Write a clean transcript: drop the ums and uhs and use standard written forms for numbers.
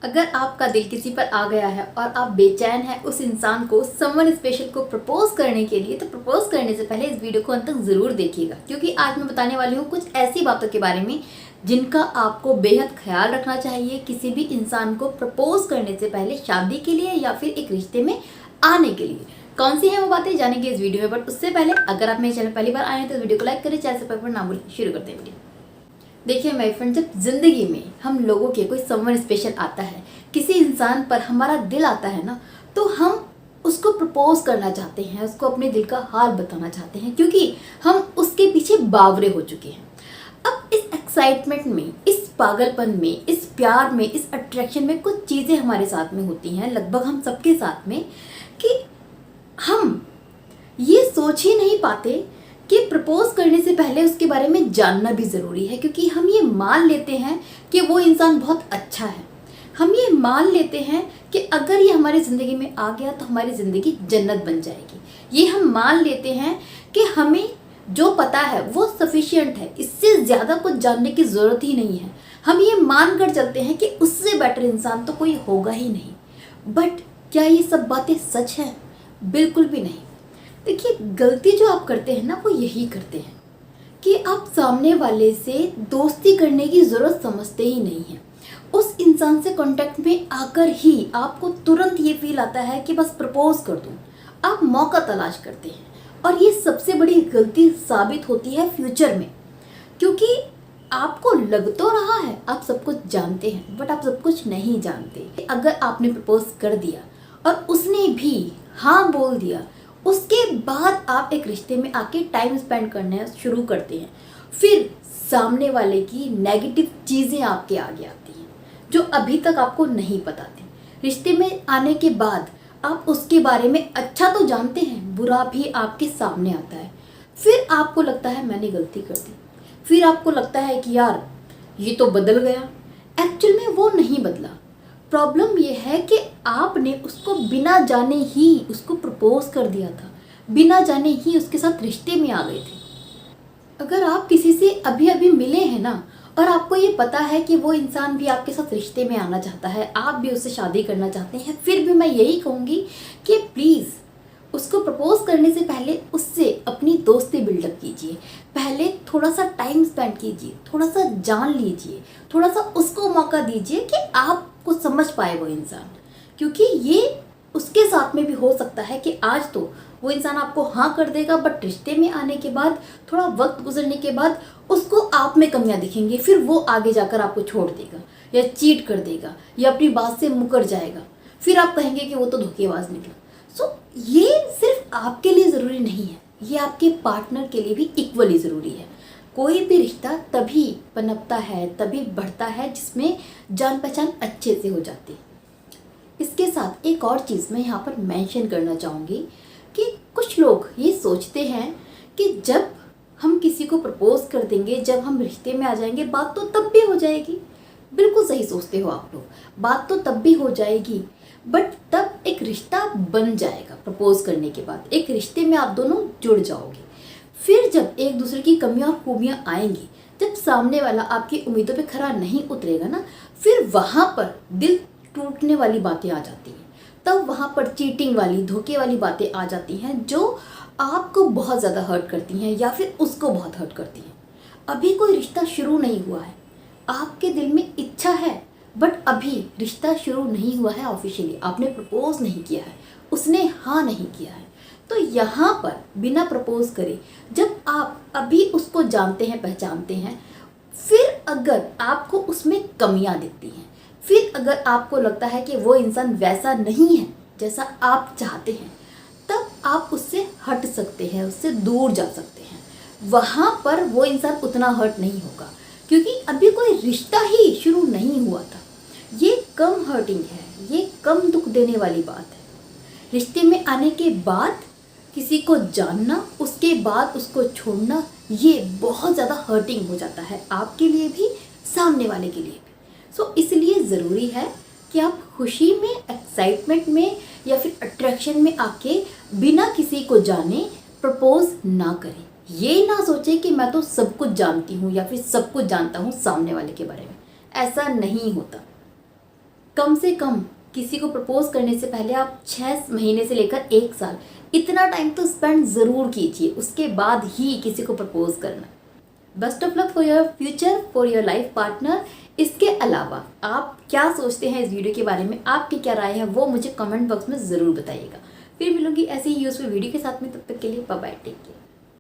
अगर आपका दिल किसी पर आ गया है और आप बेचैन हैं उस इंसान को, समवन स्पेशल को प्रपोज करने के लिए, तो प्रपोज करने से पहले इस वीडियो को अंत तक ज़रूर देखिएगा, क्योंकि आज मैं बताने वाली हूँ कुछ ऐसी बातों के बारे में जिनका आपको बेहद ख्याल रखना चाहिए किसी भी इंसान को प्रपोज करने से पहले, शादी के लिए या फिर एक रिश्ते में आने के लिए। कौन सी है वो बातें जानेंगे इस वीडियो में, बट उससे पहले अगर आप मेरे चैनल पहली बार आए हैं तो वीडियो को लाइक करें, चैनल सब्सक्राइब करना ना भूलें। शुरू करते हैं वीडियो। देखिए माय फ्रेंड, जब जिंदगी में हम लोगों के कोई समवन स्पेशल आता है, किसी इंसान पर हमारा दिल आता है ना, तो हम उसको प्रपोज करना चाहते हैं, उसको अपने दिल का हाल बताना चाहते हैं, क्योंकि हम उसके पीछे बावरे हो चुके हैं। अब इस एक्साइटमेंट में, इस पागलपन में, इस प्यार में, इस अट्रैक्शन में कुछ चीज़ें हमारे साथ में होती हैं, लगभग हम सबके साथ में, कि हम ये सोच ही नहीं पाते कि प्रपोज करने से पहले उसके बारे में जानना भी ज़रूरी है, क्योंकि हम ये मान लेते हैं कि वो इंसान बहुत अच्छा है। हम ये मान लेते हैं कि अगर ये हमारी ज़िंदगी में आ गया तो हमारी ज़िंदगी जन्नत बन जाएगी। ये हम मान लेते हैं कि हमें जो पता है वो सफिशिएंट है, इससे ज़्यादा कुछ जानने की ज़रूरत ही नहीं है। हम ये मान कर चलते हैं कि उससे बेटर इंसान तो कोई होगा ही नहीं। बट क्या ये सब बातें सच हैं? बिल्कुल भी नहीं। देखिए, गलती जो आप करते हैं ना, वो यही करते हैं कि आप सामने वाले से दोस्ती करने की ज़रूरत समझते ही नहीं हैं। उस इंसान से कांटेक्ट में आकर ही आपको तुरंत ये फील आता है कि बस प्रपोज कर दूं। आप मौका तलाश करते हैं, और ये सबसे बड़ी गलती साबित होती है फ्यूचर में, क्योंकि आपको लग तो रहा है आप सब कुछ जानते हैं, बट आप सब कुछ नहीं जानते। अगर आपने प्रपोज कर दिया और उसने भी हाँ बोल दिया, उसके बाद आप एक रिश्ते में आके टाइम स्पेंड करना शुरू करते हैं, फिर सामने वाले की नेगेटिव चीज़ें आपके आगे आती हैं जो अभी तक आपको नहीं पता थी। रिश्ते में आने के बाद आप उसके बारे में अच्छा तो जानते हैं, बुरा भी आपके सामने आता है। फिर आपको लगता है मैंने गलती कर दी, फिर आपको लगता है कि यार ये तो बदल गया। एक्चुअल में वो नहीं बदला। प्रॉब्लम ये है कि आपने उसको बिना जाने ही उसको प्रपोज कर दिया था, बिना जाने ही उसके साथ रिश्ते में आ गए थे। अगर आप किसी से अभी अभी मिले हैं ना, और आपको ये पता है कि वो इंसान भी आपके साथ रिश्ते में आना चाहता है, आप भी उससे शादी करना चाहते हैं, फिर भी मैं यही कहूँगी कि प्लीज़ उसको प्रपोज करने से पहले उससे अपनी दोस्ती बिल्डअप कीजिए। पहले थोड़ा सा टाइम स्पेंड कीजिए, थोड़ा सा जान लीजिए, थोड़ा सा उसको मौका दीजिए कि आपको समझ पाए वो इंसान, क्योंकि ये उसके साथ में भी हो सकता है कि आज तो वो इंसान आपको हाँ कर देगा, बट रिश्ते में आने के बाद, थोड़ा वक्त गुजरने के बाद उसको आप में कमियां दिखेंगी, फिर वो आगे जाकर आपको छोड़ देगा या चीट कर देगा या अपनी बात से मुकर जाएगा। फिर आप कहेंगे कि वो तो धोखेबाज निकला। सो ये सिर्फ आपके लिए ज़रूरी नहीं है, ये आपके पार्टनर के लिए भी इक्वली ज़रूरी है। कोई भी रिश्ता तभी पनपता है, तभी बढ़ता है जिसमें जान पहचान अच्छे से हो जाती है। इसके साथ एक और चीज़ मैं यहाँ पर मेंशन करना चाहूँगी कि कुछ लोग ये सोचते हैं कि जब हम किसी को प्रपोज कर देंगे, जब हम रिश्ते में आ जाएंगे, बात तो तब भी हो जाएगी। बिल्कुल सही सोचते हो आप लोग, बात तो तब भी हो जाएगी, बट तब एक रिश्ता बन जाएगा। प्रपोज करने के बाद एक रिश्ते में आप दोनों जुड़ जाओगे। फिर जब एक दूसरे की कमियां और खूबियां आएंगी, जब सामने वाला आपकी उम्मीदों पे खरा नहीं उतरेगा ना, फिर वहाँ पर दिल टूटने वाली बातें आ जाती हैं। तब वहाँ पर चीटिंग वाली, धोखे वाली बातें आ जाती हैं जो आपको बहुत ज़्यादा हर्ट करती हैं या फिर उसको बहुत हर्ट करती हैं। अभी कोई रिश्ता शुरू नहीं हुआ है, आपके दिल में इच्छा है, बट अभी रिश्ता शुरू नहीं हुआ है ऑफिशियली, आपने प्रपोज नहीं किया है, उसने हाँ नहीं किया है, तो यहाँ पर बिना प्रपोज करे जब आप अभी उसको जानते हैं, पहचानते हैं, फिर अगर आपको उसमें कमियां दिखती हैं, फिर अगर आपको लगता है कि वो इंसान वैसा नहीं है जैसा आप चाहते हैं, तब आप उससे हट सकते हैं, उससे दूर जा सकते हैं। वहाँ पर वो इंसान उतना हर्ट नहीं होगा, क्योंकि अभी कोई रिश्ता ही शुरू नहीं हुआ था। ये कम हर्टिंग है, ये कम दुख देने वाली बात है। रिश्ते में आने के बाद किसी को जानना, उसके बाद उसको छोड़ना, ये बहुत ज़्यादा हर्टिंग हो जाता है, आपके लिए भी, सामने वाले के लिए भी। सो इसलिए ज़रूरी है कि आप खुशी में, एक्साइटमेंट में या फिर अट्रैक्शन में आके बिना किसी को जाने प्रपोज ना करें। ये ना सोचें कि मैं तो सब कुछ जानती हूँ या फिर सब कुछ जानता हूँ सामने वाले के बारे में। ऐसा नहीं होता। कम से कम किसी को प्रपोज करने से पहले आप 6 महीने से लेकर 1 साल इतना टाइम तो स्पेंड ज़रूर कीजिए, उसके बाद ही किसी को प्रपोज करना। Best of luck for your future, for your life partner. इसके अलावा आप क्या सोचते हैं इस वीडियो के बारे में, आपकी क्या राय है वो मुझे कमेंट बॉक्स में ज़रूर बताइएगा। फिर मिलूंगी ऐसी ही यूज़फुल वीडियो के साथ में, तब तक के लिए बाय बाय, टेक केयर।